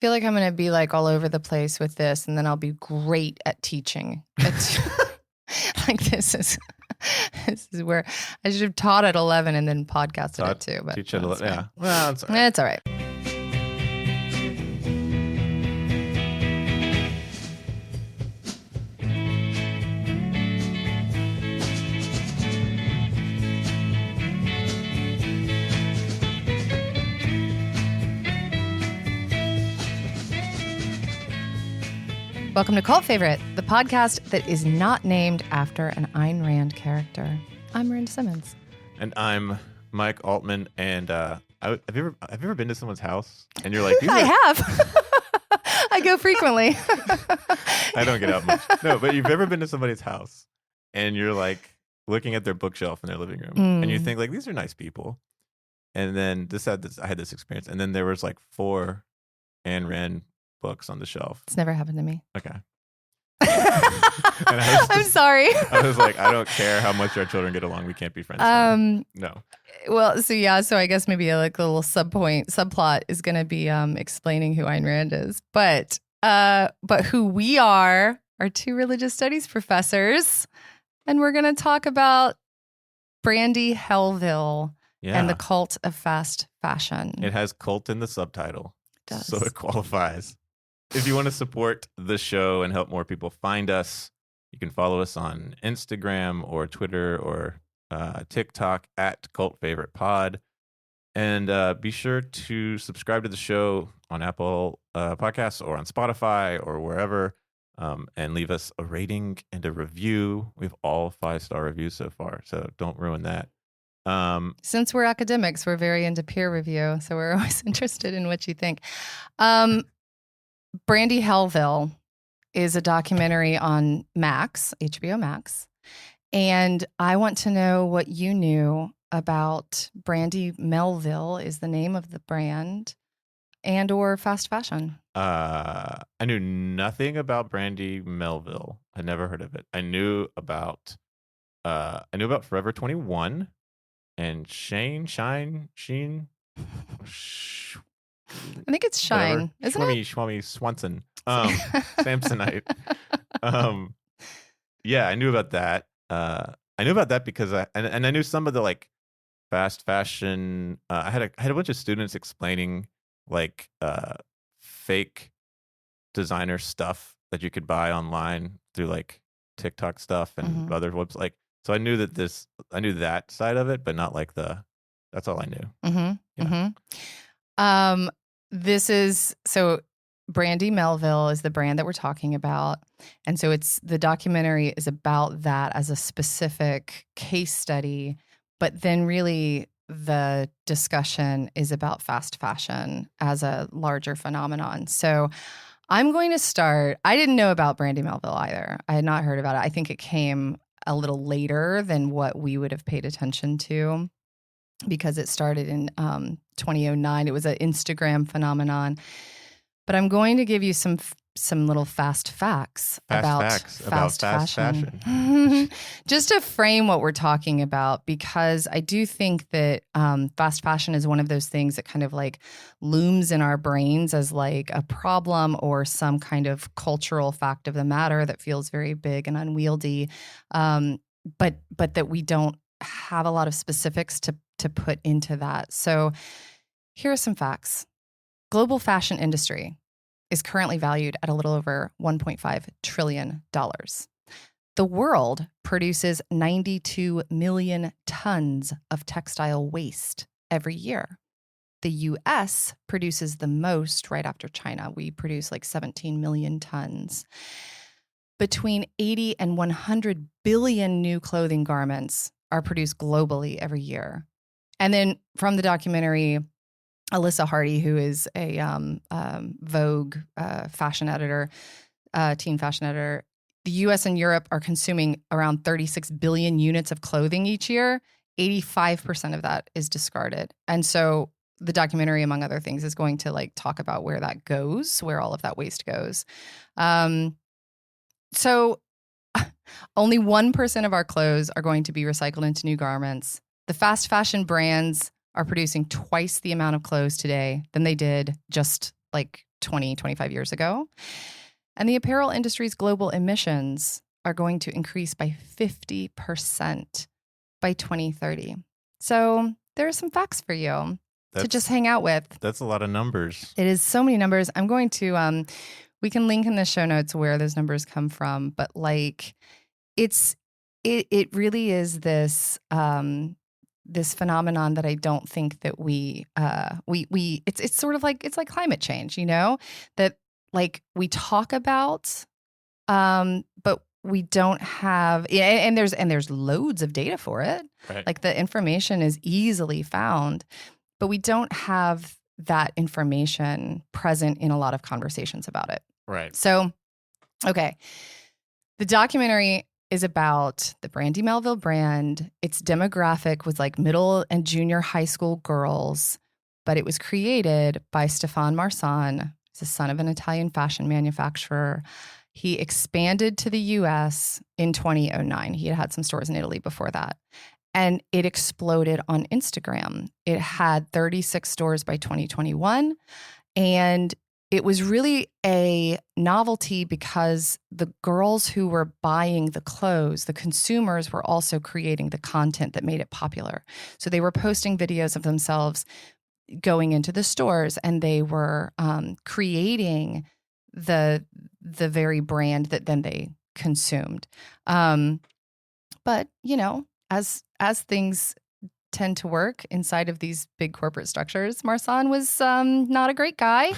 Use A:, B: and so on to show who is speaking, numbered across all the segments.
A: feel like I'm going to be like all over the place with this, and then I'll be great at teaching. Like this is where I should have taught at 11 and then podcasted it too. But
B: teach at 11, yeah. Well, it's all right.
A: It's all right. Welcome to Cult Favorite, the podcast that is not named after an Ayn Rand character. I'm Miranda Simmons.
B: And I'm Mike Altman. And have you ever been to someone's house? And you're like,
A: I have. I go frequently.
B: I don't get out much. No, but you've ever been to somebody's house and you're like looking at their bookshelf in their living room and you think like, these are nice people. And then I had this experience. And then there was like 4 Ayn Rand books on the shelf.
A: It's never happened to me.
B: Okay.
A: I'm sorry.
B: I was like, I don't care how much our children get along. We can't be friends. No.
A: Well, so I guess maybe a little subplot is going to be explaining who Ayn Rand is. But who we are 2 religious studies professors. And we're going to talk about Brandy Hellville and the cult of fast fashion.
B: It has cult in the subtitle.
A: It does.
B: So it qualifies. If you want to support the show and help more people find us, you can follow us on Instagram or Twitter or TikTok at Cult Favorite Pod. And be sure to subscribe to the show on Apple Podcasts or on Spotify or wherever, and leave us a rating and a review. We have all 5-star reviews so far, so don't ruin that.
A: Since we're academics, we're very into peer review, so we're always interested in what you think. Brandy Hellville is a documentary on Max, HBO Max. And I want to know what you knew about Brandy Melville is the name of the brand and or fast fashion.
B: I knew nothing about Brandy Melville. I never heard of it. I knew about Forever 21 and Sheen.
A: I think it's Shine, isn't it?
B: Shwami Swanson. Samsonite. Yeah, I knew about that. I knew about that because I knew some of the like fast fashion. I had a bunch of students explaining like fake designer stuff that you could buy online through like TikTok stuff and other websites. Like, so I knew that side of it, but not like that's all I knew.
A: So Brandy Melville is the brand that we're talking about. And so the documentary is about that as a specific case study, but then really the discussion is about fast fashion as a larger phenomenon. So I'm going to start. I didn't know about Brandy Melville either. I had not heard about it. I think it came a little later than what we would have paid attention to, because it started in 2009. It was an Instagram phenomenon. But I'm going to give you some little fast facts about fast fashion. Just to frame what we're talking about, because I do think that fast fashion is one of those things that kind of like looms in our brains as like a problem or some kind of cultural fact of the matter that feels very big and unwieldy, but that we don't have a lot of specifics to put into that. So here are some facts. Global fashion industry is currently valued at a little over $1.5 trillion. The world produces 92 million tons of textile waste every year. The U.S. produces the most right after China. We produce like 17 million tons. Between 80 and 100 billion new clothing garments are produced globally every year. And then from the documentary, Alyssa Hardy, who is a Vogue fashion editor, teen fashion editor, the U.S. and Europe are consuming around 36 billion units of clothing each year. 85% of that is discarded. And so the documentary, among other things, is going to like talk about where that goes, where all of that waste goes. So only 1% of our clothes are going to be recycled into new garments. The fast fashion brands are producing twice the amount of clothes today than they did just like 25 years ago. And the apparel industry's global emissions are going to increase by 50% by 2030. So there are some facts for you to just hang out with.
B: That's a lot of numbers.
A: It is so many numbers. I'm going to, we can link in the show notes where those numbers come from, but like it really is this, this phenomenon that I don't think that it's sort of like, it's like climate change, that like we talk about, but we don't have, and there's loads of data for it.
B: Right.
A: Like the information is easily found, but we don't have that information present in a lot of conversations about it.
B: Right.
A: So, okay. The documentary is about the Brandy Melville brand. Its demographic was like middle and junior high school girls, but it was created by Stefan Marsan. He's the son of an Italian fashion manufacturer. He expanded to the US in 2009. He had some stores in Italy before that. And it exploded on Instagram. It had 36 stores by 2021. And it was really a novelty because the girls who were buying the clothes, the consumers, were also creating the content that made it popular. So they were posting videos of themselves going into the stores, and they were creating the very brand that then they consumed. But as things tend to work inside of these big corporate structures, Marsan was not a great guy.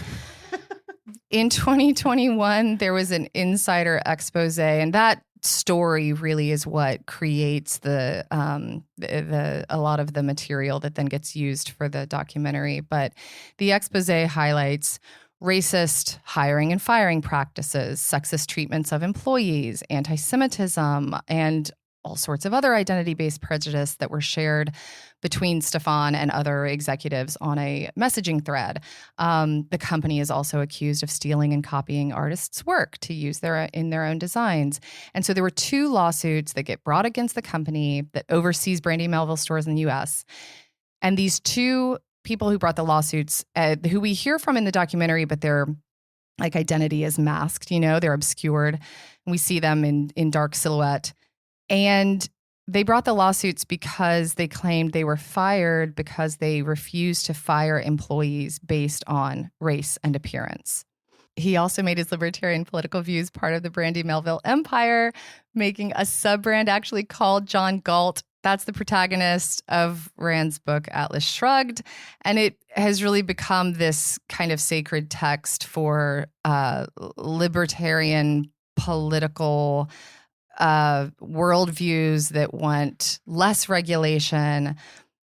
A: In 2021, there was an insider expose, and that story really is what creates a lot of the material that then gets used for the documentary. But the expose highlights racist hiring and firing practices, sexist treatments of employees, anti-Semitism, and all sorts of other identity-based prejudice that were shared between Stefan and other executives on a messaging thread. The company is also accused of stealing and copying artists' work to use in their own designs. And so there were 2 lawsuits that get brought against the company that oversees Brandy Melville stores in the U.S. And these 2 people who brought the lawsuits, who we hear from in the documentary, but their like identity is masked, they're obscured. And we see them in dark silhouette. And they brought the lawsuits because they claimed they were fired because they refused to fire employees based on race and appearance. He also made his libertarian political views part of the Brandy Melville empire, making a sub-brand actually called John Galt. That's the protagonist of Rand's book, Atlas Shrugged. And it has really become this kind of sacred text for libertarian political worldviews that want less regulation,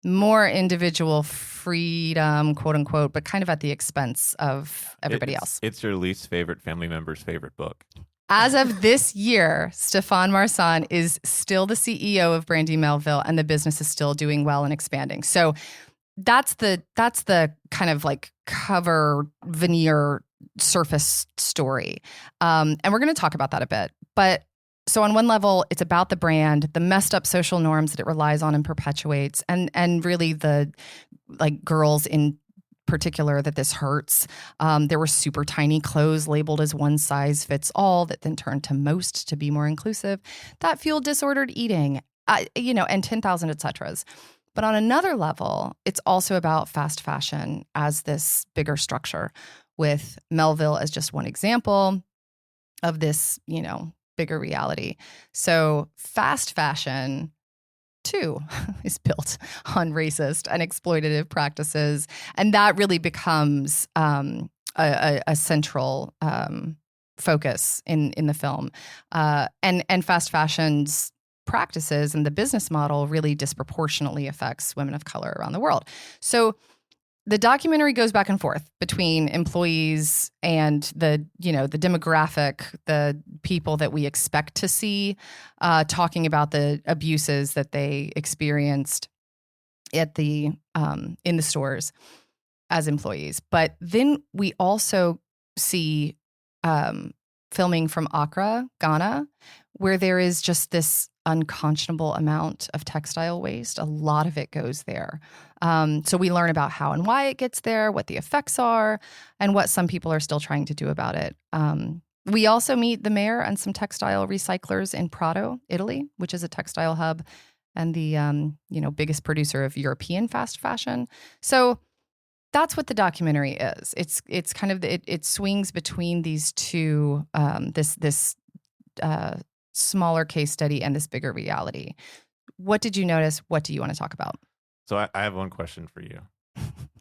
A: more individual freedom, quote unquote, but kind of at the expense of everybody else.
B: It's your least favorite family member's favorite book.
A: As of this year, Stefan Marsan is still the CEO of Brandy Melville, and the business is still doing well and expanding. So that's the kind of like cover veneer surface story. And we're going to talk about that a bit. But so on one level, it's about the brand, the messed up social norms that it relies on and perpetuates, and really the like girls in particular that this hurts. There were super tiny clothes labeled as one size fits all that then turned to most to be more inclusive. That fueled disordered eating, and 10,000 et ceteras. But on another level, it's also about fast fashion as this bigger structure, with Melville as just one example of this, bigger reality. So fast fashion, too, is built on racist and exploitative practices. And that really becomes a central focus in the film. And fast fashion's practices and the business model really disproportionately affects women of color around the world. So the documentary goes back and forth between employees and the demographic, the people that we expect to see, talking about the abuses that they experienced at in the stores as employees. But then we also see filming from Accra, Ghana, where there is just this unconscionable amount of textile waste. A lot of it goes there. So we learn about how and why it gets there, what the effects are, and what some people are still trying to do about it. We also meet the mayor and some textile recyclers in Prato, Italy, which is a textile hub and the biggest producer of European fast fashion. So that's what the documentary is. It's kind of it swings between these two, this smaller case study and this bigger reality. What did you notice? What do you want to talk about?
B: So I have one question for you.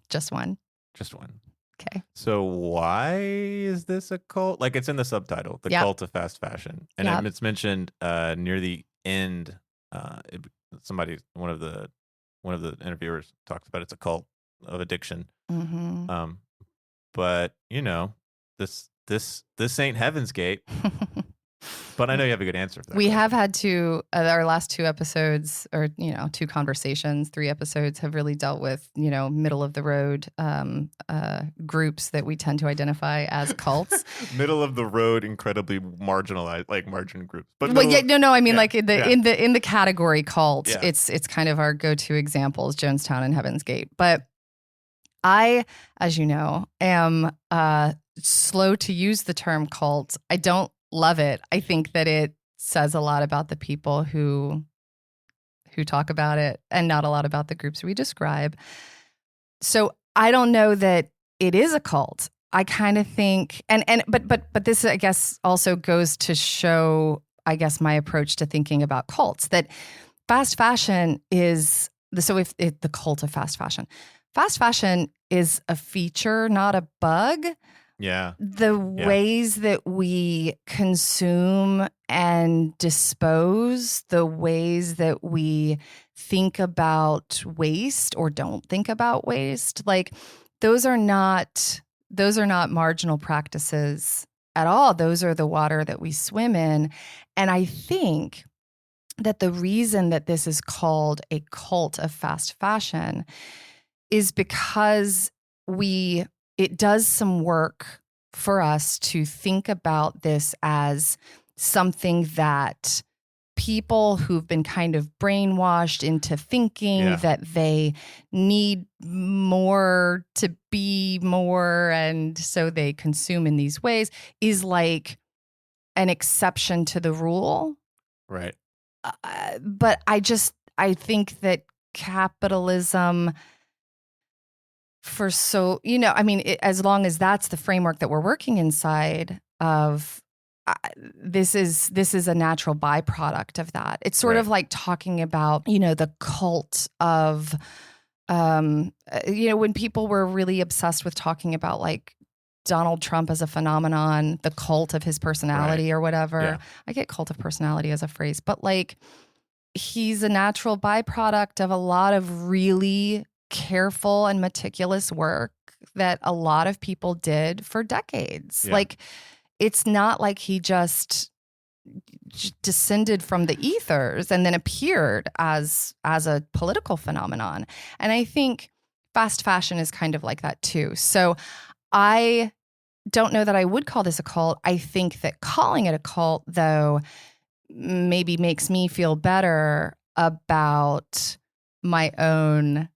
A: Just one.
B: Just one.
A: Okay.
B: So why is this a cult? Like, it's in the subtitle, The Cult of Fast Fashion. And it's mentioned near the end. One of the interviewers talks about it's a cult of addiction.
A: Mm-hmm.
B: But this ain't Heaven's Gate. But I know you have a good answer for that.
A: We have had our last 2 episodes, or 2 conversations, 3 episodes have really dealt with middle of the road groups that we tend to identify as cults.
B: Middle of the road, incredibly marginalized, like margin groups. But
A: I mean, like in the category cult,
B: Yeah.
A: it's kind of our go-to examples, Jonestown and Heaven's Gate. But I, as you know, am slow to use the term cult. I don't love it. I think that it says a lot about the people who talk about it and not a lot about the groups we describe. So I don't know that it is a cult. I kind of think, but this, I guess, also goes to show, I guess, my approach to thinking about cults, that fast fashion is the cult of fast fashion. Fast fashion is a feature, not a bug.
B: Yeah.
A: The ways that we consume and dispose, the ways that we think about waste or don't think about waste, like those are not marginal practices at all. Those are the water that we swim in. And I think that the reason that this is called a cult of fast fashion is because it does some work for us to think about this as something that people who've been kind of brainwashed into thinking that they need more to be more, and so they consume in these ways, is like an exception to the rule.
B: Right.
A: But I think that capitalism, as long as that's the framework that we're working inside of, this is a natural byproduct of that. It's sort of like talking about, the cult of, when people were really obsessed with talking about like Donald Trump as a phenomenon, the cult of his personality or whatever. Yeah. I get cult of personality as a phrase, but like he's a natural byproduct of a lot of really careful and meticulous work that a lot of people did for decades. Like, it's not like he just descended from the ethers and then appeared as a political phenomenon. And I think fast fashion is kind of like that too. So I don't know that I would call this a cult. I think that calling it a cult, though, maybe makes me feel better about my own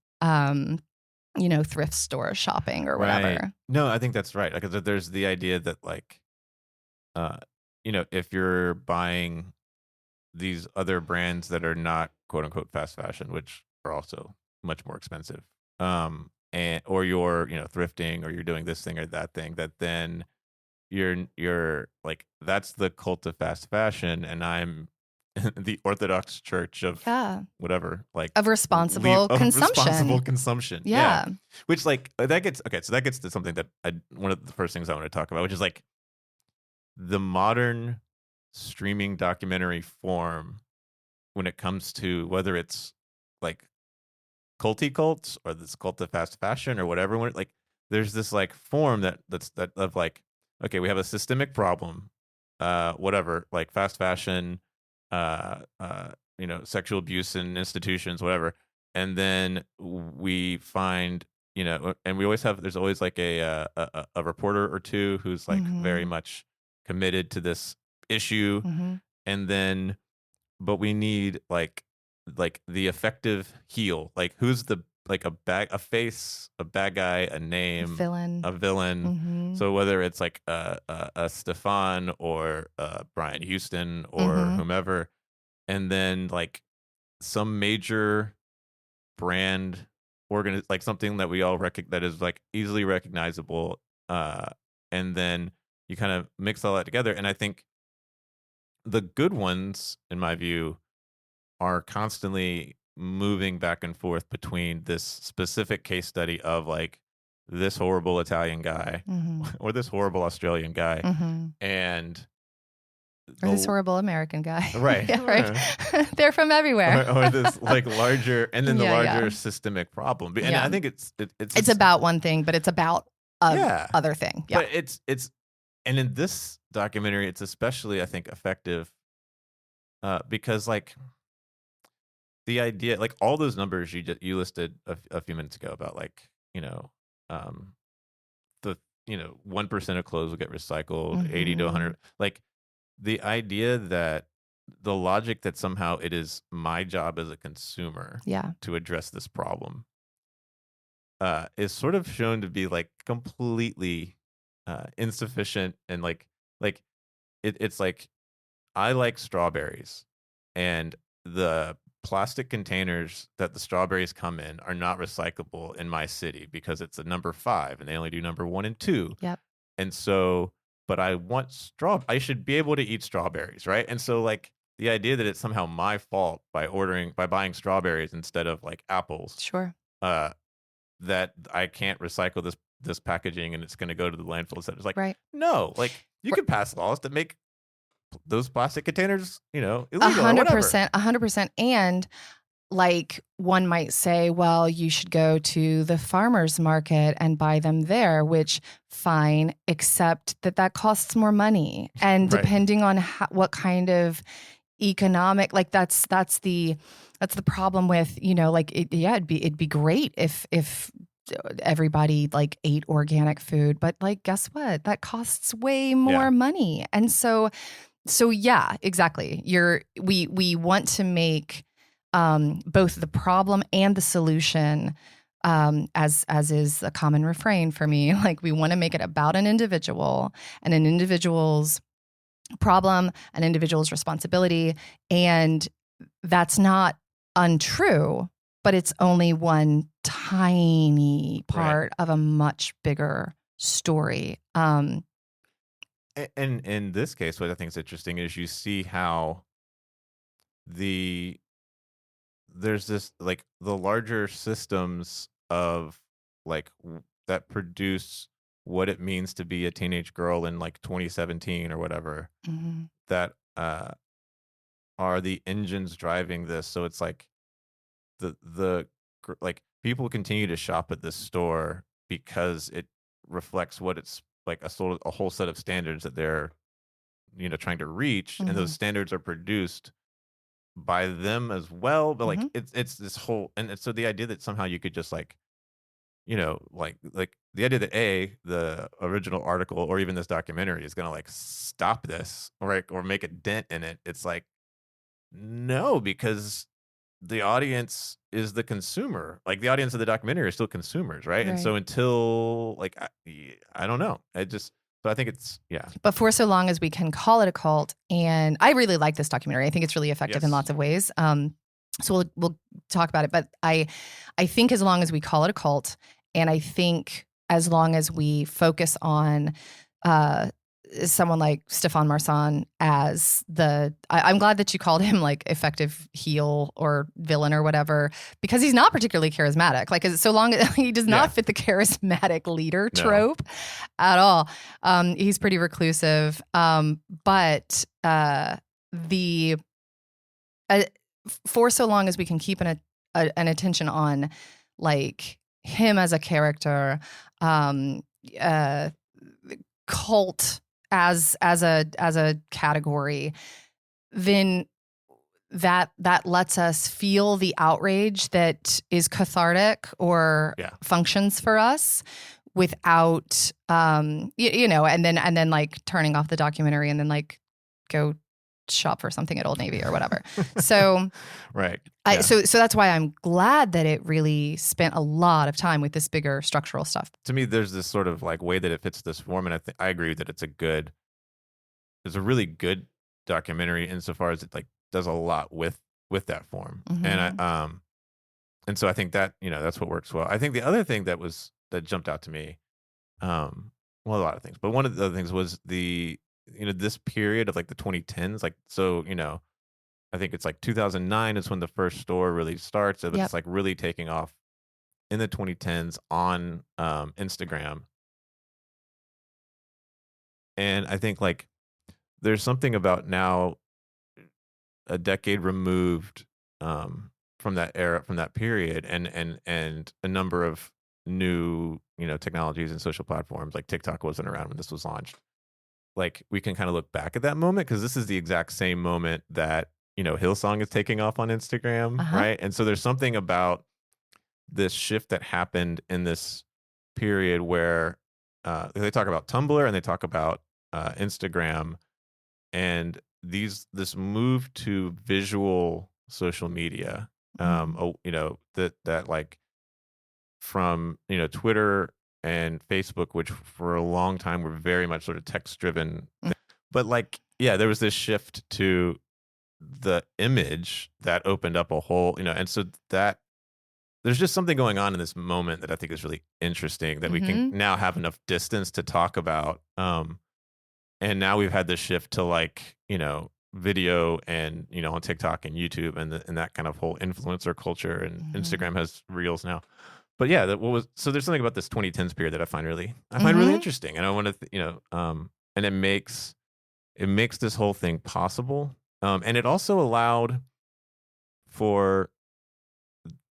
A: thrift store shopping or whatever.
B: Right. No, I think that's right. Like, there's the idea that like, if you're buying these other brands that are not quote unquote fast fashion, which are also much more expensive, or you're thrifting, or you're doing this thing or that thing, that then you're like, that's the cult of fast fashion, and I'm the Orthodox Church of whatever, like
A: of responsible consumption.
B: Responsible consumption.
A: Yeah.
B: Which like that gets to something that one of the first things I want to talk about, which is like the modern streaming documentary form when it comes to whether it's like culty cults or this cult of fast fashion or whatever. When like there's this like form that's of like, okay, we have a systemic problem, whatever, like fast fashion, sexual abuse in institutions, whatever. And then we find, and we always have, there's always like a reporter or two who's like very much committed to this issue, and then, but we need like the effective heel. Like who's the like a face, a bad guy, a name, a villain. So whether it's like a Stefan or Brian Houston or whomever, and then like some major brand like something that we all that is like easily recognizable, and then you kind of mix all that together. And I think the good ones, in my view, are constantly moving back and forth between this specific case study of like this horrible Italian guy or this horrible Australian guy and
A: or this horrible American guy.
B: Right.
A: Yeah, right. They're from everywhere.
B: or this like larger, and then the larger systemic problem. And I think it's
A: about one thing, but it's about other thing. Yeah.
B: But it's and in this documentary, it's especially, I think, effective because like the idea, like all those numbers you listed a few minutes ago about like, the 1% of clothes will get recycled, 80 to 100, like the idea that the logic that somehow it is my job as a consumer to address this problem is sort of shown to be like completely insufficient. And like it's like, I like strawberries, and the plastic containers that the strawberries come in are not recyclable in my city because it's a number 5 and they only do number 1 and 2.
A: Yep.
B: And so, but I want I should be able to eat strawberries, right? And so like the idea that it's somehow my fault by buying strawberries instead of like apples.
A: Sure.
B: That I can't recycle this packaging and it's going to go to the landfill instead. It's like, no, like you could pass laws that make those plastic containers, illegal.
A: 100%. And like one might say, well, you should go to the farmer's market and buy them there, which fine, except that costs more money. And depending on what kind of economic, like that's the problem with, like it'd be great if everybody like ate organic food, but like guess what, that costs way more money. And so yeah, exactly, we want to make both the problem and the solution, as is a common refrain for me, like we want to make it about an individual and an individual's problem, an individual's responsibility. And that's not untrue, but it's only one tiny part of a much bigger story.
B: And in this case, what I think is interesting is you see how there's this like the larger systems of like that produce what it means to be a teenage girl in like 2017 or whatever, that are the engines driving this. So it's like the like people continue to shop at this store because it reflects what it's like a whole set of standards that they're trying to reach, and those standards are produced by them as well. But like it's this whole, and so the idea that somehow you could just like like the idea that the original article or even this documentary is gonna like stop this or make a dent in it, it's like no, because the audience is the consumer. Like the audience of the documentary are still consumers, right? And so until like I don't know, but I think it's
A: But for so long as we can call it a cult, and I really like this documentary. I think it's really effective in lots of ways. So we'll talk about it. But I think as long as we call it a cult, and I think as long as we focus on someone like Stefan Marsan as I'm glad that you called him like effective heel or villain or whatever, because he's not particularly charismatic. Like so long as he does not fit the charismatic leader trope at all. He's pretty reclusive. But for so long as we can keep an attention on like him as a character, cult as a category, then that lets us feel the outrage that is cathartic or functions for us, without, you know, and then like turning off the documentary and then like go shop for something at Old Navy or whatever. So
B: right.
A: So that's why I'm glad that it really spent a lot of time with this bigger structural stuff.
B: To me, there's this sort of like way that it fits this form, and I agree that it's a really good documentary insofar as it like does a lot with that form, and so I think that, you know, that's what works well. I think the other thing that jumped out to me, well, a lot of things, but one of the other things was this period of like the 2010s, like, so, you know, I think it's like 2009 is when the first store really starts, but it's like really taking off in the 2010s on Instagram. And I think like there's something about now, a decade removed from that era, from that period, and a number of new, you know, technologies and social platforms, like TikTok wasn't around when this was launched. Like, we can kind of look back at that moment, because this is the exact same moment that, you know, Hillsong is taking off on Instagram, right? And so there's something about this shift that happened in this period where they talk about Tumblr and they talk about Instagram, and this move to visual social media, you know, that like from, you know, Twitter and Facebook, which for a long time were very much sort of text driven, but like, yeah, there was this shift to the image that opened up a whole, you know, and so that there's just something going on in this moment that I think is really interesting, that we can now have enough distance to talk about. And now we've had this shift to, like, you know, video and, you know, on TikTok and YouTube and that kind of whole influencer culture, and Instagram has reels now. But yeah, so there's something about this 2010s period that I find really interesting, and I want to, you know, and it makes this whole thing possible, and it also allowed for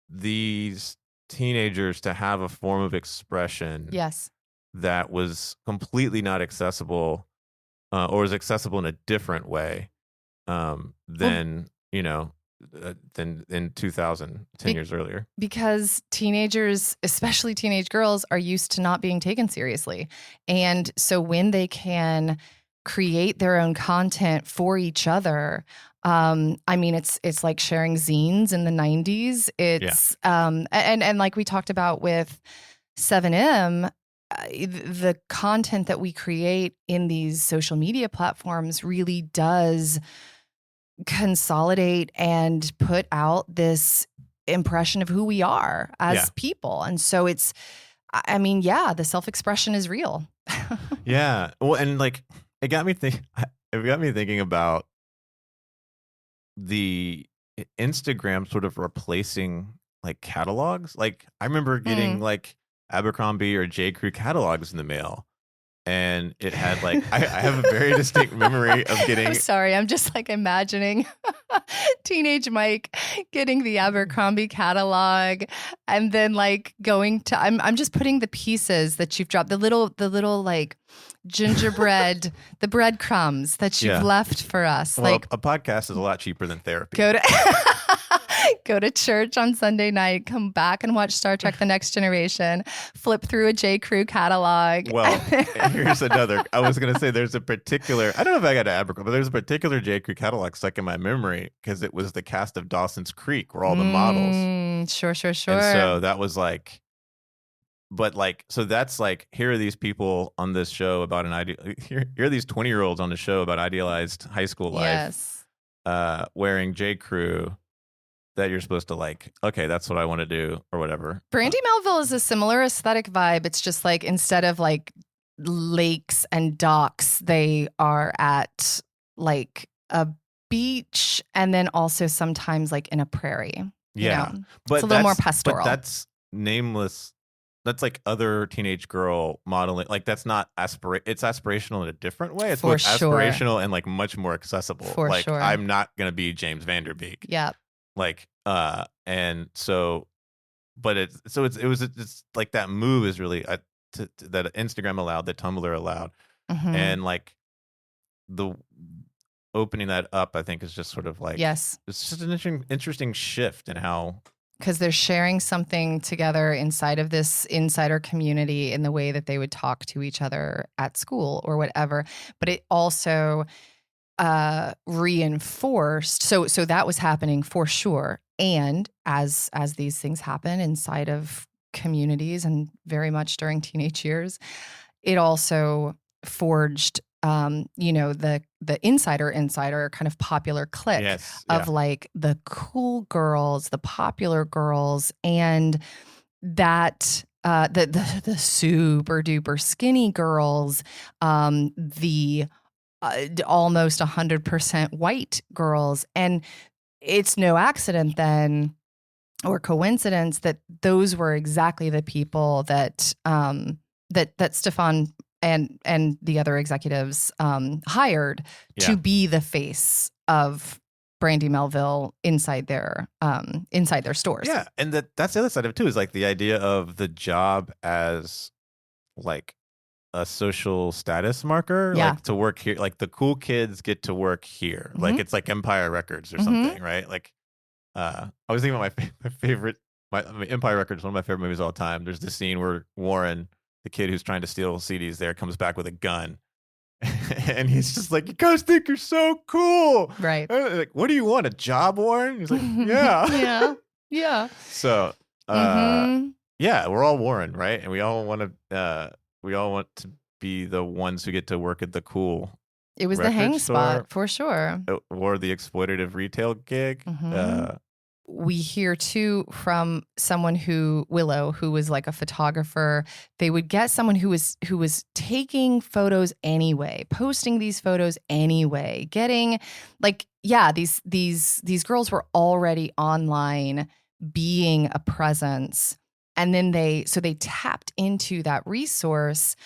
B: these teenagers to have a form of expression, that was completely not accessible, or was accessible in a different way, than, you know, than in 2000, 10 years earlier.
A: Because teenagers, especially teenage girls, are used to not being taken seriously. And so when they can create their own content for each other, I mean, it's like sharing zines in the 90s. It's and like we talked about with 7M, the content that we create in these social media platforms really does consolidate and put out this impression of who we are as people. And so it's, I mean, the self-expression is real.
B: Yeah. Well, and like, it got me thinking about the Instagram sort of replacing like catalogs. Like, I remember getting like Abercrombie or J. Crew catalogs in the mail, and it had like I have a very distinct memory of getting.
A: I'm sorry, I'm just like imagining teenage Mike getting the Abercrombie catalog, and then like going to. I'm just putting the pieces that you've dropped, the little like gingerbread, the breadcrumbs that you've left for us.
B: Well,
A: like,
B: a podcast is a lot cheaper than therapy.
A: Go to church on Sunday night, come back and watch Star Trek The Next Generation, flip through a J. Crew catalog.
B: Well, here's another. I was going to say there's a particular, I don't know if I got to Abercrombie, but there's a particular J. Crew catalog stuck in my memory because it was the cast of Dawson's Creek, were all the models.
A: Sure.
B: And so that was like, but like, so that's like, here are these people on this show about here are these 20-year-olds on the show about idealized high school life, wearing J. Crew, that you're supposed to like, okay, that's what I want to do or whatever.
A: Brandy Melville is a similar aesthetic vibe. It's just like, instead of like lakes and docks, they are at like a beach, and then also sometimes like in a prairie.
B: Yeah.
A: You know? But it's a little more pastoral.
B: But that's nameless. That's like other teenage girl modeling. Like, that's not it's aspirational in a different way. It's both aspirational and like much more accessible. Like, I'm not going to be James Vanderbeek.
A: Yeah.
B: Like, and so, but it was like that move is really that Instagram allowed, that Tumblr allowed, and like the opening that up, I think, is just sort of like,
A: it's
B: just an interesting shift in how
A: because they're sharing something together inside of this insider community in the way that they would talk to each other at school or whatever. But it also reinforced. So that was happening for sure. And as these things happen inside of communities and very much during teenage years, it also forged the insider kind of popular clique
B: Yes.
A: of like the cool girls, the popular girls, and that the super duper skinny girls, the almost 100% white girls. And it's no accident then or coincidence that those were exactly the people that that Stefan and the other executives hired to be the face of Brandy Melville inside their stores.
B: Yeah, and that's the other side of it too, is like the idea of the job as like a social status marker, like to work here, like the cool kids get to work here, like it's like Empire Records or something, right? Like I was thinking about my favorite, Empire Records is one of my favorite movies of all time. There's this scene where Warren, the kid who's trying to steal CDs there, comes back with a gun. And he's just like, you guys think you're so cool,
A: right?
B: Like, what do you want, a job, Warren? He's like, yeah. So yeah, we're all Warren, right? And we all want to be the ones who get to work at the cool,
A: it was the hang spot for sure,
B: or the exploitative retail gig.
A: We hear too from someone Willow, who was like a photographer. They would get someone who was taking photos anyway, posting these photos anyway, getting like, these girls were already online being a presence. And then they tapped into that resource,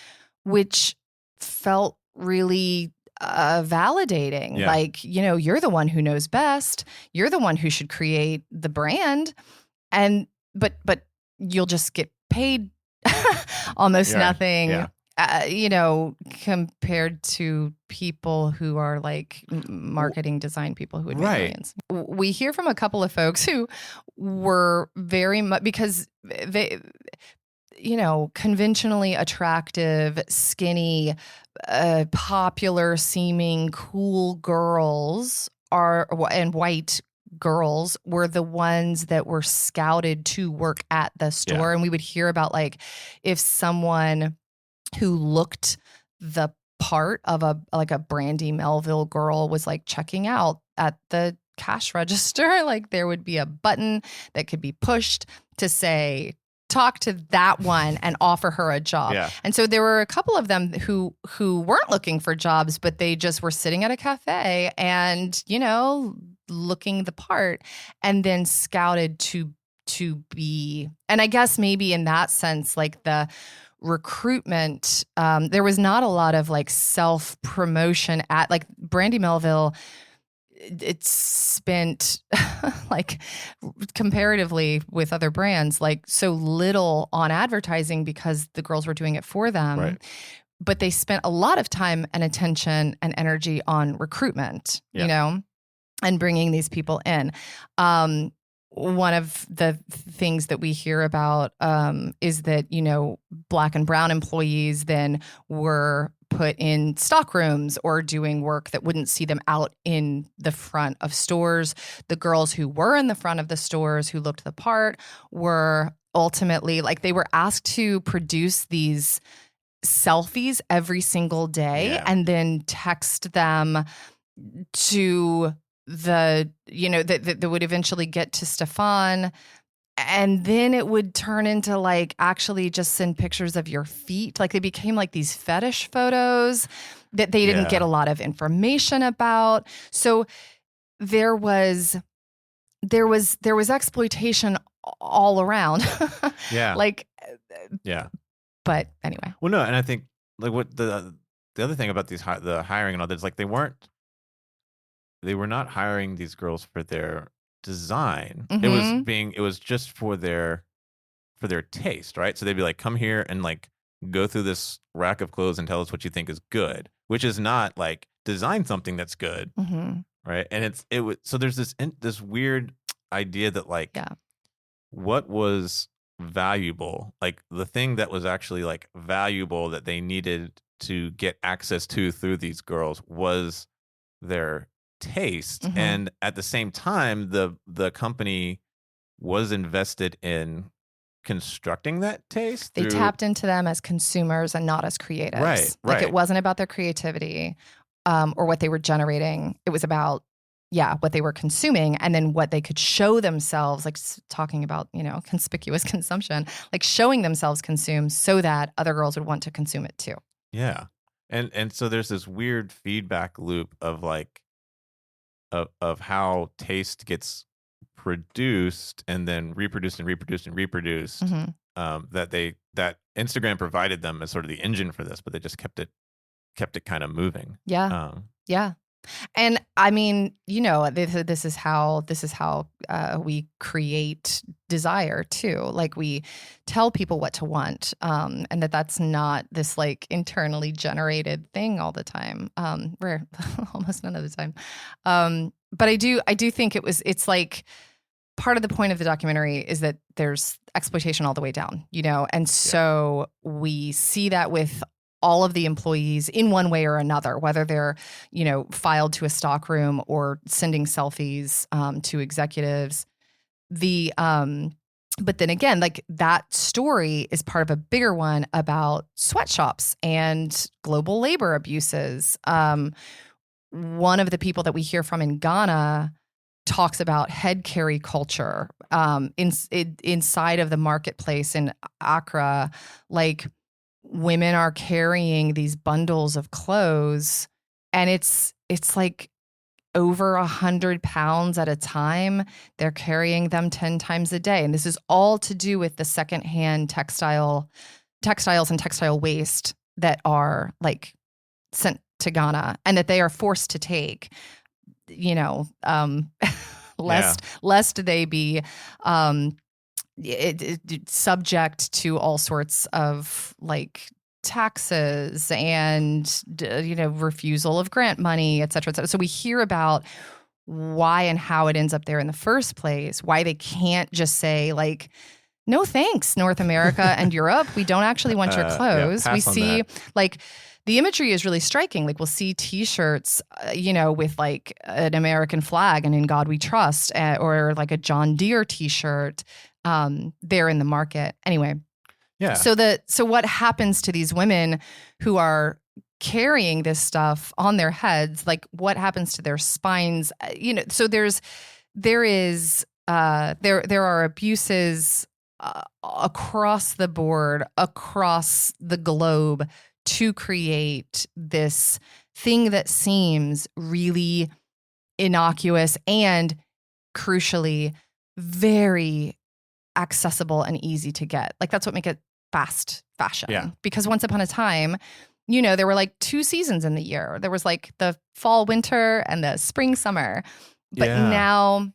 A: which felt really validating. Like, you're the one who knows best. You're the one who should create the brand. And but you'll just get paid almost nothing. Compared to people who are like marketing design people who would make millions. We hear from a couple of folks who were very much, because they, conventionally attractive, skinny, popular seeming cool girls and white girls were the ones that were scouted to work at the store. And we would hear about like if someone who looked the part of a Brandy Melville girl was like checking out at the cash register, like there would be a button that could be pushed to say, talk to that one and offer her a job. And so there were a couple of them who weren't looking for jobs, but they just were sitting at a cafe and, looking the part, and then scouted to be, and I guess maybe in that sense, like the recruitment, there was not a lot of like self-promotion at like Brandy Melville. It spent like comparatively with other brands, like so little on advertising because the girls were doing it for them. But they spent a lot of time and attention and energy on recruitment, and bringing these people in. One of the things that we hear about is that, Black and brown employees then were put in stock rooms or doing work that wouldn't see them out in the front of stores. The girls who were in the front of the stores who looked the part were ultimately, like, they were asked to produce these selfies every single day and then text them to that would eventually get to Stefan. And then it would turn into like actually just send pictures of your feet. Like they became like these fetish photos that they didn't get a lot of information about. So there was exploitation all around. But anyway.
B: Well, no, and I think like what the other thing about the hiring and all that is like they were not hiring these girls for their design. It was just for their taste, right? So they'd be like, come here and like go through this rack of clothes and tell us what you think is good, which is not like design something that's good, right? And so there's this weird idea that like what was valuable, like the thing that was actually like valuable that they needed to get access to through these girls was their taste.
A: Hmm.
B: And at the same time, the company was invested in constructing that taste
A: They
B: through.
A: tapped into them as consumers and not as
B: Right,
A: creatives. Like it
B: right.
A: wasn't about their creativity or what they were generating. It was about, yeah, what they were consuming and then what they could show themselves, like talking about, conspicuous consumption, like showing themselves consume so that other girls would want to consume it too.
B: Yeah. And so there's this weird feedback loop of like of how taste gets produced and then reproduced and reproduced and reproduced,
A: Hmm.
B: that Instagram provided them as sort of the engine for this, but they just kept it kind of moving.
A: Yeah.
B: Um,
A: Yeah. And I mean, this is how we create desire too. Like we tell people what to want, and that's not this like internally generated thing all the time. Rare, almost none of the time. But I do think it's like part of the point of the documentary is that there's exploitation all the way down, and
B: yeah,
A: so we see that with all of the employees in one way or another, whether they're, filed to a stockroom or sending selfies to executives. But then again, like that story is part of a bigger one about sweatshops and global labor abuses. One of the people that we hear from in Ghana talks about head carry culture inside of the marketplace in Accra, like women are carrying these bundles of clothes and it's like over 100 pounds at a time. They're carrying them 10 times a day. And this is all to do with the secondhand textiles and textile waste that are like sent to Ghana and that they are forced to take, you know, um,
B: yeah,
A: lest they be subject to all sorts of like taxes and refusal of grant money, et cetera, et cetera. So we hear about why and how it ends up there in the first place, why they can't just say like, no thanks, North America and Europe. We don't actually want your
B: yeah.
A: clothes. We
B: Pass on
A: see
B: that.
A: like the imagery is really striking. Like we'll see T-shirts, with like an American flag and "In God We Trust," or like a John Deere T-shirt there in the market. Anyway,
B: Yeah,
A: so what happens to these women who are carrying this stuff on their heads? Like what happens to their spines? So there are abuses across the board, across the globe, to create this thing that seems really innocuous and crucially very accessible and easy to get. Like that's what makes it fast fashion.
B: yeah,
A: Because once upon a time, there were like two seasons in the year. There was like the fall, winter, and the spring, summer. But
B: yeah.
A: now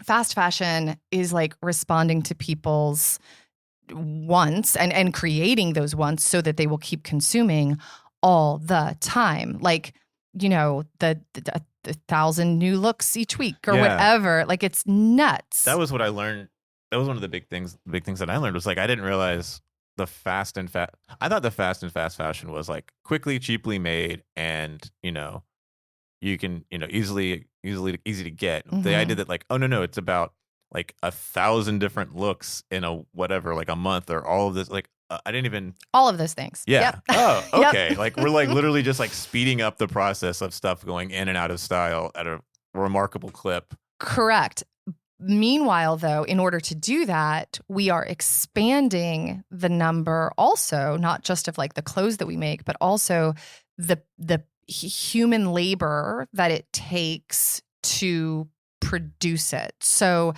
A: fast fashion is like responding to people's wants and creating those wants so that they will keep consuming all the time. Like, the 1,000 new looks each week or
B: Yeah.
A: whatever. Like it's nuts.
B: That was what I learned. That was one of the big things that I learned was like I didn't realize the fast and fast. I thought the fast and fast fashion was like quickly, cheaply made, and you can easy to get. The idea
A: Mhm.
B: that like, oh no, it's about like 1,000 different looks in a whatever, like a month, or all of this. Like I didn't even.
A: All of those things.
B: Yeah.
A: Yep.
B: Oh,
A: Yep.
B: okay. Like we're like literally just like speeding up the process of stuff going in and out of style at a remarkable clip.
A: Correct. Meanwhile, though, in order to do that, we are expanding the number also, not just of like the clothes that we make, but also the human labor that it takes to produce it. So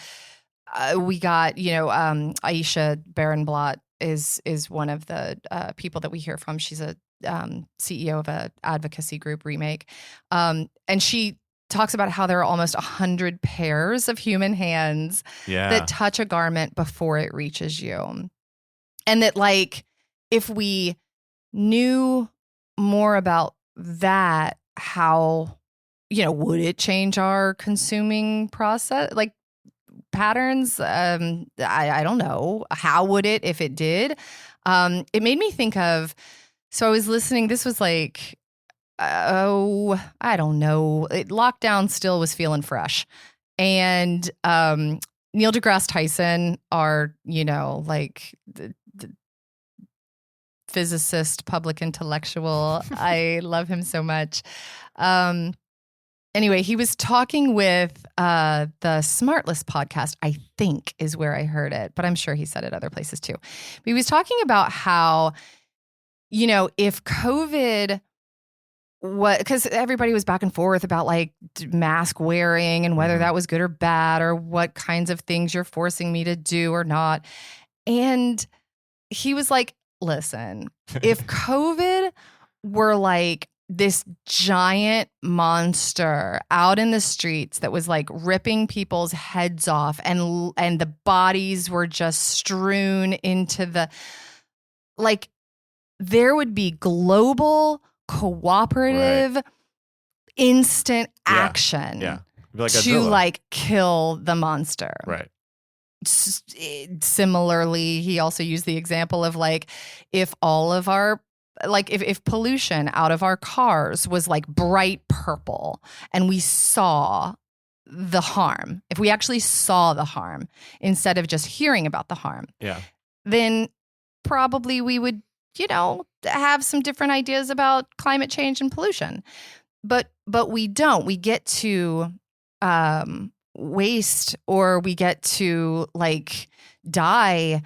A: we got, Aisha Barenblatt is one of the people that we hear from. She's a CEO of a advocacy group, Remake, and she talks about how there are almost 100 pairs of human hands
B: Yeah.
A: that touch a garment before it reaches you. And that like if we knew more about that, how would it change our consuming process? Like patterns? I don't know. How would it if it did? It made me think of, so I was listening, this was like, I don't know. Lockdown still was feeling fresh. And Neil deGrasse Tyson, our, like the physicist, public intellectual. I love him so much. Anyway, he was talking with the Smartless podcast, I think is where I heard it, but I'm sure he said it other places too. But he was talking about how, if COVID, because everybody was back and forth about like mask wearing and whether that was good or bad or what kinds of things you're forcing me to do or not. And he was like, listen, if COVID were like this giant monster out in the streets that was like ripping people's heads off and the bodies were just strewn into the, like, there would be global cooperative instant action
B: like
A: to like kill the monster.
B: Right.
A: Similarly, he also used the example of like, if all of our, like if pollution out of our cars was like bright purple and we saw the harm, if we actually saw the harm instead of just hearing about the harm, then probably we would, have some different ideas about climate change and pollution. But we don't. We get to waste, or we get to like die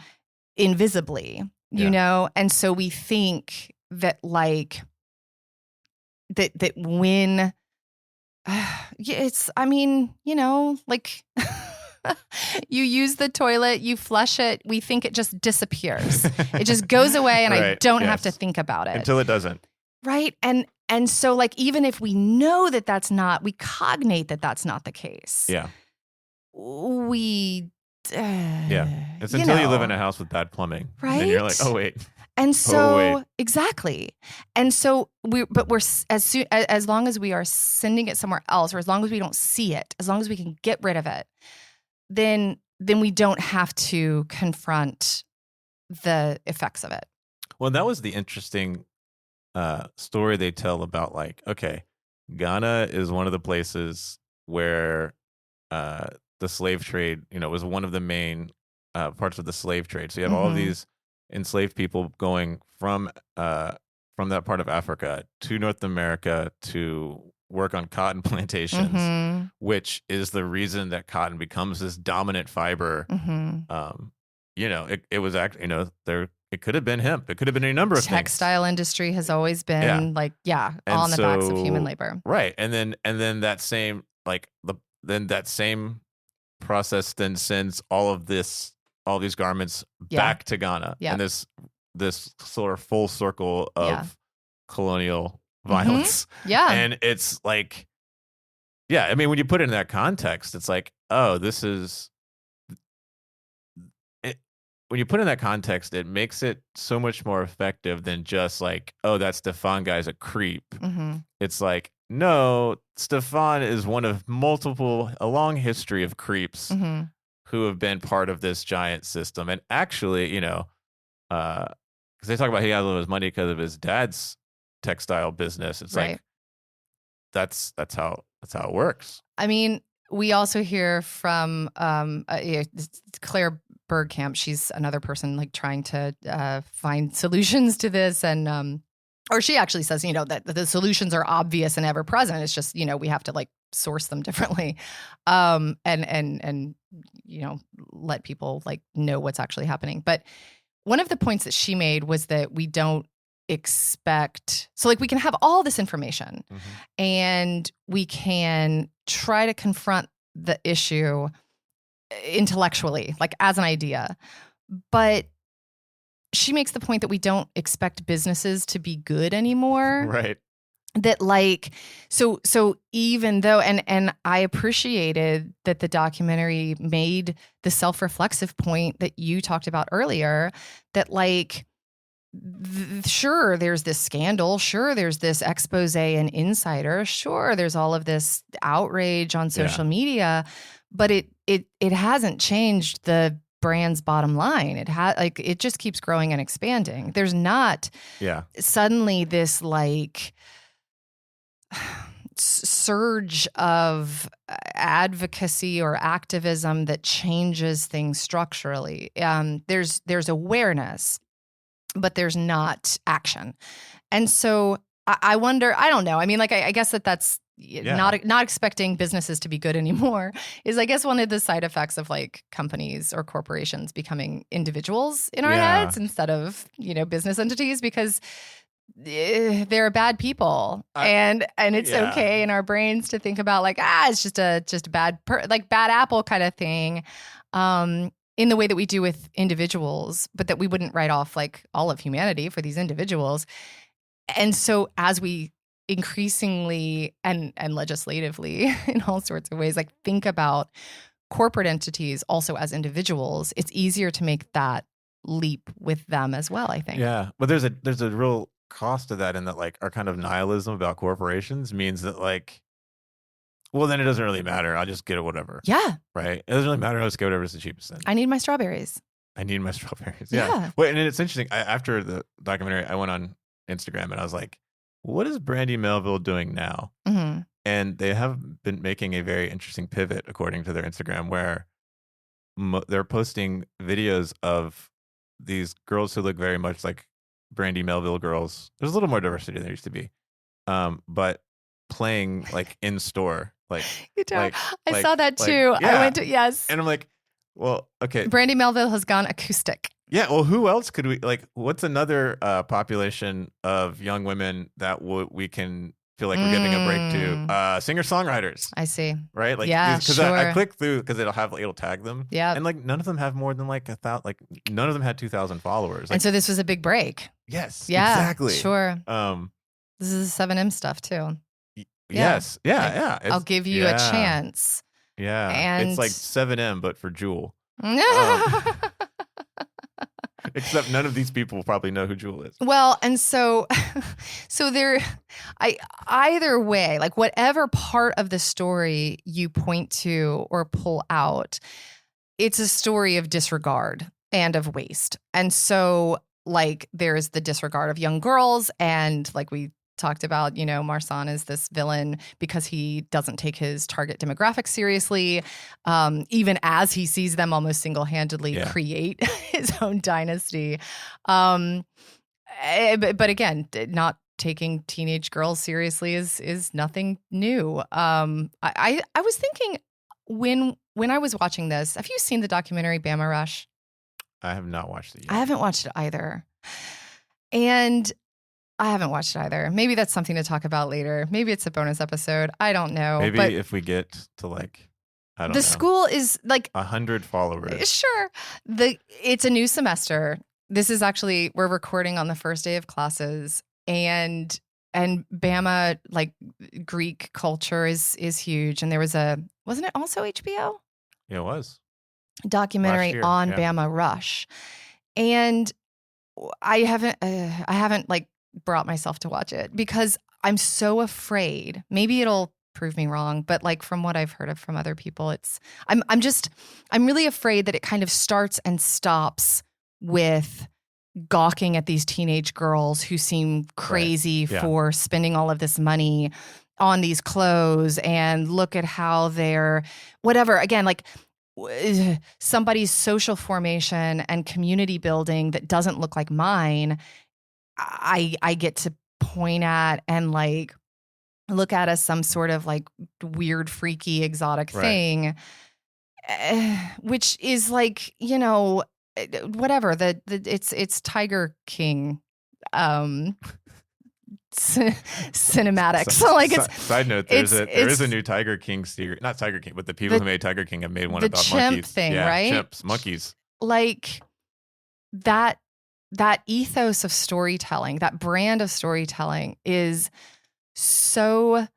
A: invisibly, and so we think that like that when it's, like you use the toilet, you flush it, we think it just disappears. It just goes away and I don't have to think about it.
B: Until it doesn't.
A: Right. And so like, even if we know that that's not, we cognate that that's not the case.
B: Yeah.
A: We,
B: It's until you live in a house with bad plumbing.
A: Right.
B: And you're like, oh, wait.
A: And so, exactly. And so we're as long as we are sending it somewhere else, or as long as we don't see it, as long as we can get rid of it, then we don't have to confront the effects of it.
B: Well, that was the interesting story they tell about, like, okay, Ghana is one of the places where the slave trade, was one of the main parts of the slave trade. So you have all of these enslaved people going from that part of Africa to North America to work on cotton plantations, which is the reason that cotton becomes this dominant fiber. It was actually, it could have been hemp. It could have been any number of things.
A: Textile industry has always been on the backs of human labor.
B: Right. And then that same, like that same process then sends all these garments back to Ghana. And this sort of full circle of colonial violence. And it's like, I mean, when you put it in that context, it's like, oh, this is it. When you put it in that context, it makes it so much more effective than just like, oh, that Stefan guy's a creep. It's like, no, Stefan is one of a long history of creeps who have been part of this giant system. And actually, because they talk about he has all his money because of his dad's textile business. It's like, that's how it works.
A: I mean, we also hear from Claire Bergkamp. She's another person like trying to find solutions to this, and or she actually says, that the solutions are obvious and ever present. It's just, we have to like source them differently, and let people like know what's actually happening. But one of the points that she made was that we don't expect, so like we can have all this information and we can try to confront the issue intellectually, like as an idea. But she makes the point that we don't expect businesses to be good anymore.
B: Right.
A: That like, so even though, and I appreciated that the documentary made the self-reflexive point that you talked about earlier, that like, sure, there's this scandal. Sure, there's this expose and insider. Sure, there's all of this outrage on social media. but it hasn't changed the brand's bottom line. It just keeps growing and expanding. There's not suddenly this like surge of advocacy or activism that changes things structurally. There's awareness, but there's not action. And so I wonder, I don't know. I mean, like, I guess that's not expecting businesses to be good anymore is, I guess, one of the side effects of like companies or corporations becoming individuals in our heads instead of, business entities, because they're bad people, and it's okay in our brains to think about like, it's just a bad bad apple kind of thing, in the way that we do with individuals, but that we wouldn't write off like all of humanity for these individuals. And so as we increasingly and legislatively in all sorts of ways, like think about corporate entities also as individuals, it's easier to make that leap with them as well, I think.
B: Yeah, but there's a real cost to that, in that like our kind of nihilism about corporations means that like, well, then it doesn't really matter. I'll just get it, whatever.
A: Yeah.
B: Right? It doesn't really matter. I'll just get whatever's the cheapest thing.
A: I need my strawberries.
B: Yeah. Wait, and it's interesting. After the documentary, I went on Instagram and I was like, what is Brandy Melville doing now?
A: Mm-hmm.
B: And they have been making a very interesting pivot, according to their Instagram, where they're posting videos of these girls who look very much like Brandy Melville girls. There's a little more diversity than there used to be, but playing like in store, like
A: I saw that too. I went to
B: and I'm like, well, okay.
A: Brandy Melville has gone acoustic.
B: Yeah, well, who else could we like? What's another population of young women that we can feel like we're giving a break to? Singer-songwriters.
A: I see.
B: Right? Like,
A: because
B: sure. I click through because it'll tag them.
A: Yeah,
B: and like none of them have more than like 1,000. Like none of them had 2,000 followers. Like,
A: and so this was a big break.
B: Yes.
A: Yeah.
B: Exactly.
A: Sure. This is the 7M stuff too.
B: Yes. Yeah.
A: I'll give you a chance.
B: Yeah.
A: And
B: it's like 7M, but for Jewel. Except none of these people probably know who Jewel is.
A: Well, and so either way, like whatever part of the story you point to or pull out, it's a story of disregard and of waste. And so like there's the disregard of young girls, and like we talked about, Marsan is this villain because he doesn't take his target demographic seriously, even as he sees them almost single-handedly create his own dynasty. But again, not taking teenage girls seriously is nothing new. I was thinking when I was watching this, have you seen the documentary Bama Rush?
B: I have not watched it yet.
A: I haven't watched it either. And I haven't watched it either. Maybe that's something to talk about later. Maybe it's a bonus episode. I don't know.
B: Maybe
A: but
B: if we get to like, I don't know.
A: The school is like
B: 100 followers.
A: Sure. It's a new semester. This is actually, we're recording on the first day of classes, and Bama, like Greek culture is huge. And there was wasn't it also HBO?
B: Yeah, it was.
A: Documentary on Bama Rush. And I haven't like brought myself to watch it because I'm so afraid. Maybe it'll prove me wrong, but like from what I've heard of from other people, I'm really afraid that it kind of starts and stops with gawking at these teenage girls who seem crazy for spending all of this money on these clothes, and look at how they're whatever. Again, like somebody's social formation and community building that doesn't look like mine, I get to point at and like look at as some sort of like weird, freaky, exotic thing, which is like, whatever it's Tiger King cinematic. So like it's
B: side note, there is a new Tiger King series, not Tiger King, but the people who made Tiger King have made one about
A: chimp
B: monkeys
A: thing, right?
B: Chimps, monkeys,
A: like that ethos of storytelling, that brand of storytelling is so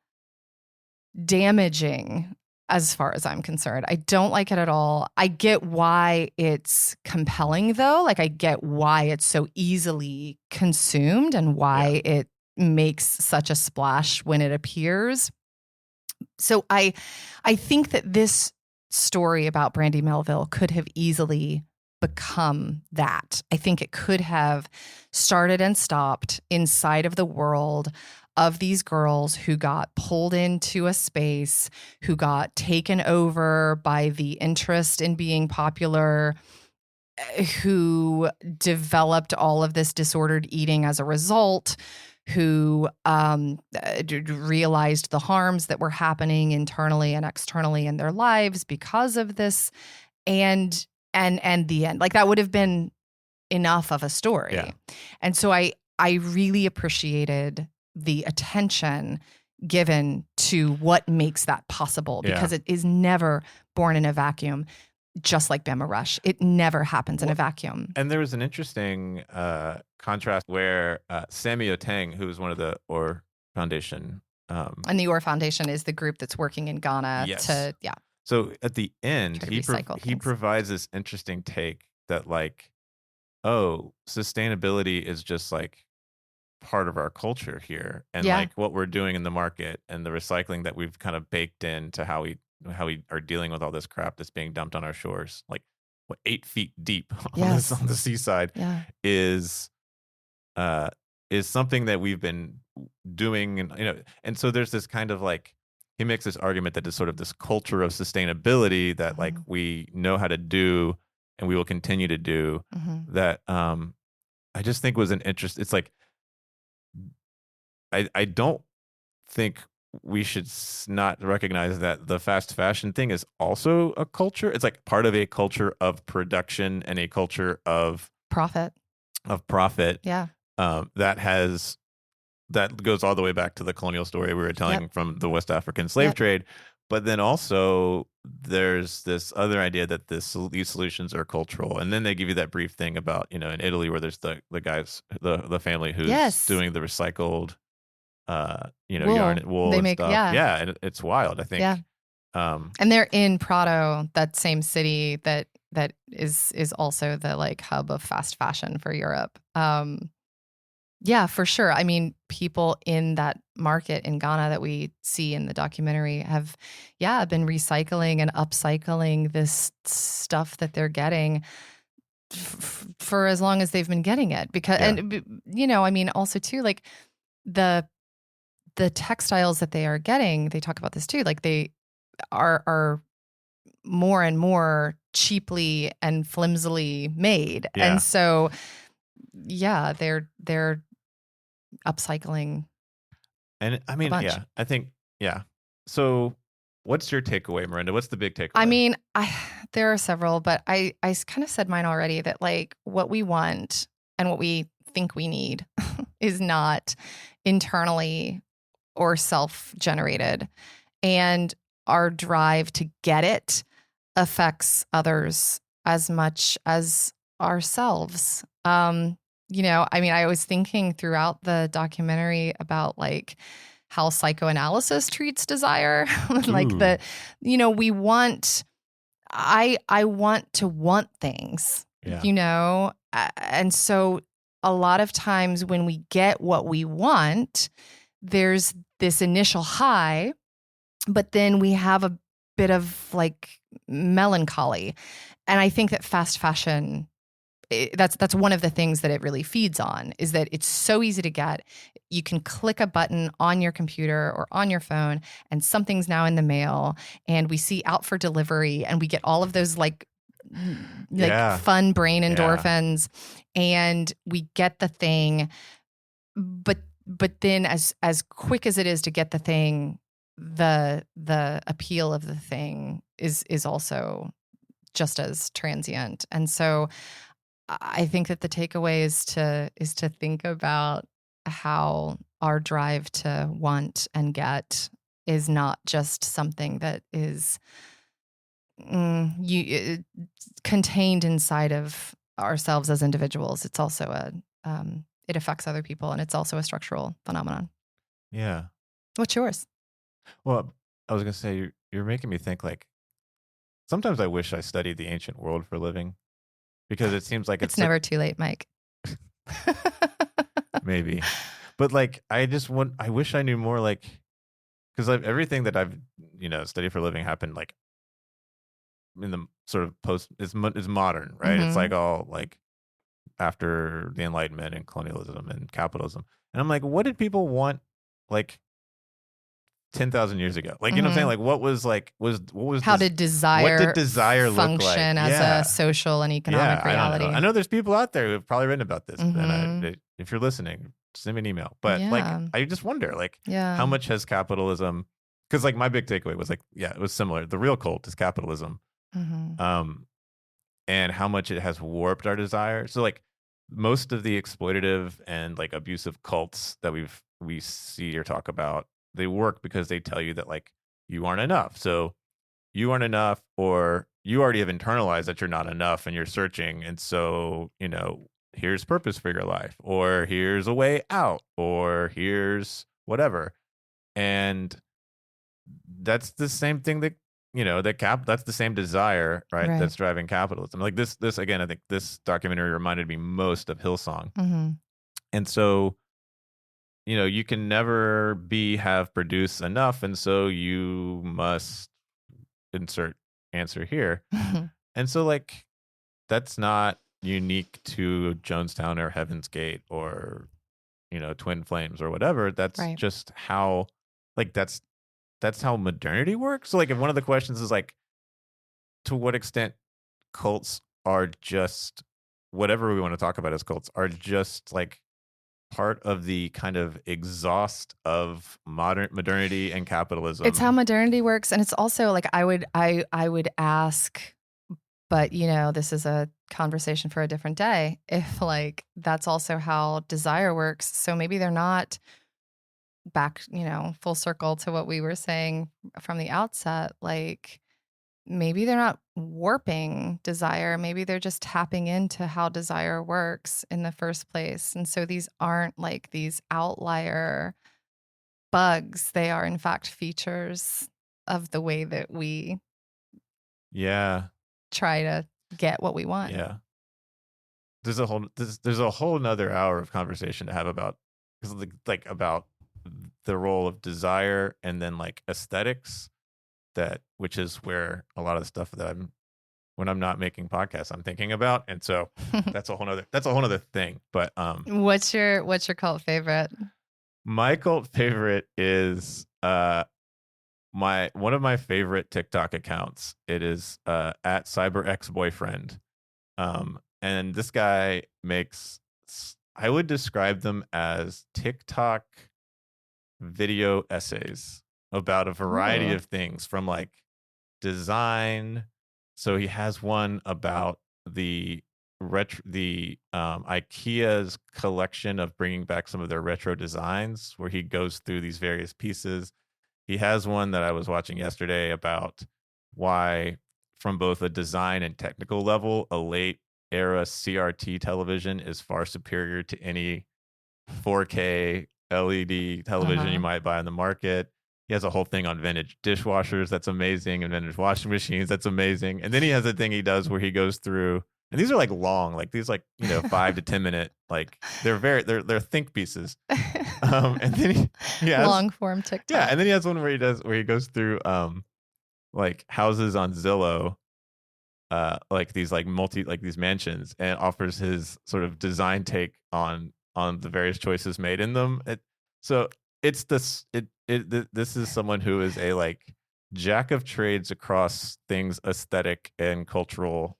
A: damaging as far as I'm concerned. I don't like it at all. I get why it's compelling though. Like I get why it's so easily consumed and why it makes such a splash when it appears. So I think that this story about Brandy Melville could have easily become that. I think it could have started and stopped inside of the world of these girls who got pulled into a space, who got taken over by the interest in being popular, who developed all of this disordered eating as a result, who realized the harms that were happening internally and externally in their lives because of this, and the end. Like, that would have been enough of a story.
B: Yeah.
A: And so I really appreciated the attention given to what makes that possible, because it is never born in a vacuum. Just like Bama Rush, it never happens in a vacuum.
B: And there was an interesting contrast where Sammy Oteng, who is one of the Orr Foundation.
A: And the Orr Foundation is the group that's working in Ghana to,
B: So at the end, he provides this interesting take that, like, oh, sustainability is just like part of our culture here, and like what we're doing in the market and the recycling that we've kind of baked into how we are dealing with all this crap that's being dumped on our shores, like 8 feet deep on the seaside, is something that we've been doing, and and so there's this kind of, like, he makes this argument that there's sort of this culture of sustainability that like we know how to do and we will continue to do, that I just think was an interest. It's like, I don't think we should not recognize that the fast fashion thing is also a culture. It's like part of a culture of production and a culture of
A: profit.
B: Yeah. That goes all the way back to the colonial story we were telling from the West African slave trade. But then also there's this other idea that these solutions are cultural. And then they give you that brief thing about, in Italy where there's the guys, the family who's doing the recycled wool. Yarn and wool and stuff. And it's wild, I think.
A: And they're in Prato, that same city that is also the like hub of fast fashion for Europe. Yeah, for sure. I mean, people in that market in Ghana that we see in the documentary have, been recycling and upcycling this stuff that they're getting for as long as they've been getting it. Because, and I mean, also too, like the textiles that they are getting, they talk about this too, like they are more and more cheaply and flimsily made. And so, they're upcycling.
B: And I mean, I think, So what's your takeaway, Miranda? What's the big takeaway?
A: I mean, there are several, but I kind of said mine already, that like what we want and what we think we need is not internally or self-generated. And our drive to get it affects others as much as ourselves. I mean, I was thinking throughout the documentary about like how psychoanalysis treats desire. Like we want, I want to want things, and so a lot of times when we get what we want, there's this initial high, but then we have a bit of like melancholy. And I think that fast fashion, that's one of the things that it really feeds on, is that it's so easy to get. You can click a button on your computer or on your phone and something's now in the mail, and we see out for delivery, and we get all of those like fun brain endorphins, and we get the thing. But then as quick as it is to get the thing, the appeal of the thing is also just as transient. And so I think that the takeaway is to think about how our drive to want and get is not just something that is contained inside of ourselves as individuals. It's also it affects other people, and it's also a structural phenomenon.
B: Yeah.
A: What's yours?
B: Well, I was gonna say, you're making me think, like, sometimes I wish I studied the ancient world for a living. Because it seems like
A: it's never too late, Mike.
B: Maybe. But like, I wish I knew more, like, because everything that I've, studied for a living happened like in the sort of is modern, right? It's
A: Mm-hmm.
B: like all like after the Enlightenment and colonialism and capitalism. And I'm like, what did people want like 10,000 years ago? Like, you know what I'm saying?
A: Mm-hmm.
B: Like, what was like, what was
A: How
B: this?
A: did
B: What did
A: desire
B: desire look like?
A: function as a
B: Yeah.
A: social and
B: Yeah.
A: economic
B: I don't know.
A: reality?
B: I know there's people out there who've probably written about this.
A: Mm-hmm.
B: If you're listening, send me an email. But like,
A: Yeah.
B: I just wonder, like,
A: Yeah.
B: how much has capitalism, because like my big takeaway was like, yeah, it was similar. The real cult is capitalism.
A: Mm-hmm.
B: And how much it has warped our desire. So like most of the exploitative and like abusive cults that we see or talk about, they work because they tell you that like you aren't enough. So you aren't enough, or you already have internalized that you're not enough and you're searching. And so, you know, here's purpose for your life, or here's a way out, or here's whatever. And that's the same thing that, you know, that's the same desire, right?
A: Right.
B: That's driving capitalism. Like this again, I think this documentary reminded me most of Hillsong.
A: Mm-hmm.
B: And so, you know, you can never have produced enough, and so you must insert answer here. And so like that's not unique to Jonestown or Heaven's Gate or, you know, Twin Flames or whatever. That's
A: Right.
B: just how, like that's how modernity works. So like if one of the questions is like, to what extent cults are just, whatever we want to talk about as cults, are just like part of the kind of exhaust of modernity and capitalism.
A: It's how modernity works, and it's also like I would ask, but you know, this is a conversation for a different day, if like that's also how desire works. So maybe they're not, back, you know, full circle to what we were saying from the outset, like maybe they're not warping desire. Maybe they're just tapping into how desire works in the first place. And so these aren't like these outlier bugs. They are, in fact, features of the way that we
B: Yeah.
A: try to get what we want.
B: Yeah. There's a whole another hour of conversation to have about, because like about the role of desire and then like aesthetics, that which is where a lot of the stuff that when I'm not making podcasts, I'm thinking about. And so that's a whole nother thing. But
A: What's your cult favorite?
B: my cult favorite is one of my favorite TikTok accounts. It is at CyberXBoyfriend. And this guy makes, I would describe them as TikTok video essays about a variety
A: Ooh.
B: of things, from like design. So he has one about the IKEA's collection of bringing back some of their retro designs, where he goes through these various pieces. He has one that I was watching yesterday about why, from both a design and technical level, a late era CRT television is far superior to any 4K LED television you might buy on the market. He has a whole thing on vintage dishwashers that's amazing, and vintage washing machines that's amazing. And then he has a thing he does where he goes through, and these are like long, like these like, you know, 5 to 10 minute, like they're think pieces. And then he has
A: long form TikTok.
B: Yeah, and then he has one where he goes through like houses on Zillow, like these like these mansions, and offers his sort of design take on the various choices made in them. This is someone who is a like jack of trades across things aesthetic and cultural.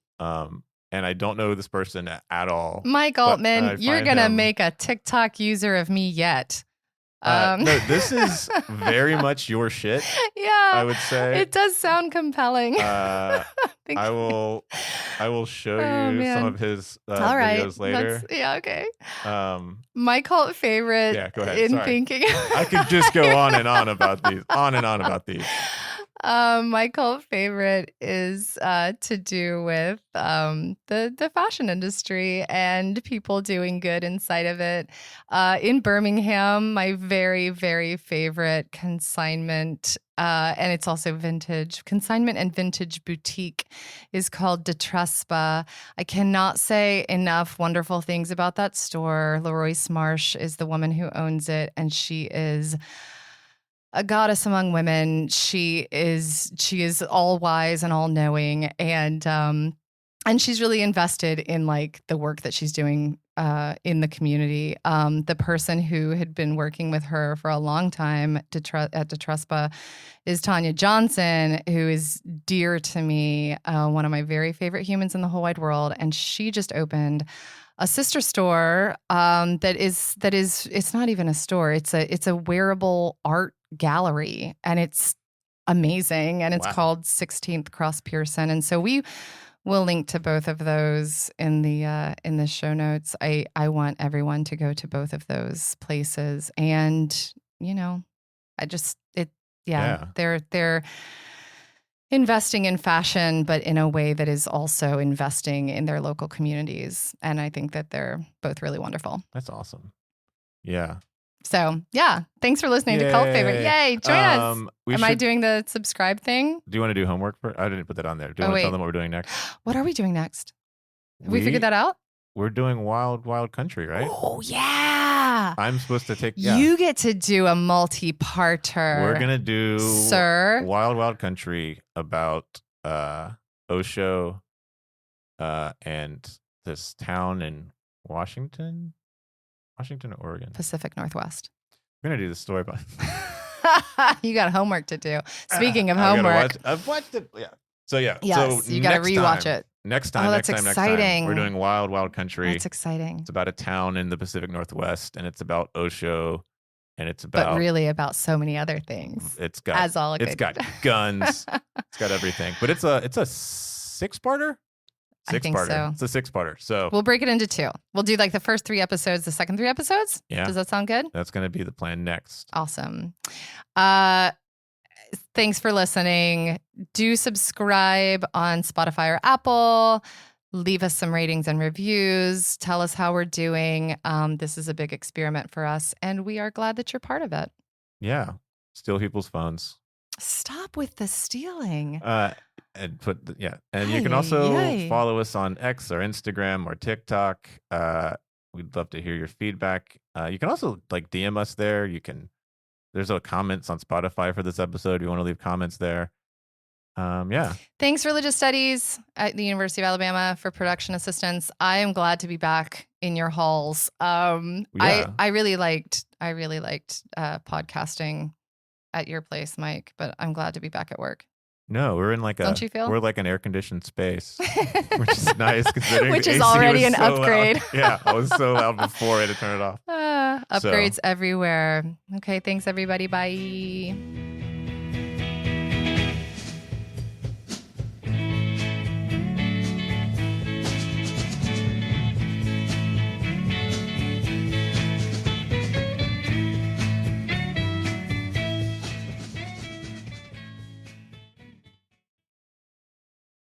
B: And I don't know this person at all.
A: Mike Altman, you're gonna make a TikTok user of me yet.
B: No, this is very much your shit.
A: Yeah,
B: I would say
A: it does sound compelling.
B: I will show you some of his videos later.
A: Okay.
B: My
A: cult favorite.
B: Yeah, go ahead.
A: In
B: Sorry.
A: thinking,
B: I could just go on and on about these.
A: My cult favorite is to do with the fashion industry and people doing good inside of it. In Birmingham, my very, very favorite consignment, and it's also vintage, consignment and vintage boutique, is called De Trespa. I cannot say enough wonderful things about that store. Leroyce Marsh is the woman who owns it, and she is a goddess among women. She is all wise and all knowing, and she's really invested in like the work that she's doing in the community. The person who had been working with her for a long time at DeTruspa is Tanya Johnson, who is dear to me, one of my very favorite humans in the whole wide world. And she just opened a sister store that is it's not even a store. It's a wearable art gallery, and it's amazing. And it's called 16th Cross Pearson. And so we'll link to both of those in the show notes. I want everyone to go to both of those places, and they're investing in fashion, but in a way that is also investing in their local communities. And I think that they're both really wonderful.
B: That's awesome. Yeah.
A: So, yeah. Thanks for listening to Cult Favorite. Yay. Join us. Am I doing the subscribe thing?
B: Do you want to do homework? I didn't put that on there. Do you want to tell them what we're doing next?
A: What are we doing next? Have we figured that out?
B: We're doing Wild Wild Country, right?
A: Oh, yeah.
B: I'm supposed to take...
A: Yeah. You get to do a multi-parter.
B: We're going to do
A: Sir.
B: Wild Wild Country about Osho and this town in Washington or Oregon?
A: Pacific Northwest.
B: We're going to do the story about...
A: You got homework to do. Speaking of homework.
B: I've watched it. Yeah. So, yeah.
A: Yes,
B: so
A: you got to rewatch it.
B: Next time,
A: that's exciting.
B: We're doing Wild Wild Country.
A: That's exciting.
B: It's about a town in the Pacific Northwest, and it's about Osho, and it's about...
A: But really about so many other things.
B: It's got...
A: As all
B: it's got guns. It's got everything. But it's a six-parter?
A: I think so.
B: It's a six-parter. So
A: we'll break it into two. We'll do like the first 3 episodes, the second 3 episodes.
B: Yeah.
A: Does that sound good?
B: That's going to be the plan next.
A: Awesome. Thanks for listening. Do subscribe on Spotify or Apple. Leave us some ratings and reviews. Tell us how we're doing. This is a big experiment for us, and we are glad that you're part of it.
B: Yeah. Steal people's phones.
A: Stop with the stealing.
B: And you can also follow us on X or Instagram or TikTok. We'd love to hear your feedback. You can also like DM us there. There's comments on Spotify for this episode. If you want to leave comments there. Yeah.
A: Thanks, Religious Studies at the University of Alabama, for production assistance. I am glad to be back in your halls. I really liked podcasting at your place, Mike, but I'm glad to be back at work.
B: No, we're in
A: Don't you feel?
B: We're like an air-conditioned space, which is nice considering
A: which
B: the
A: is
B: AC
A: already
B: was
A: an
B: so
A: upgrade.
B: Loud. Yeah, I was so loud before I had to turn it off.
A: Upgrades everywhere. Okay, thanks everybody. Bye.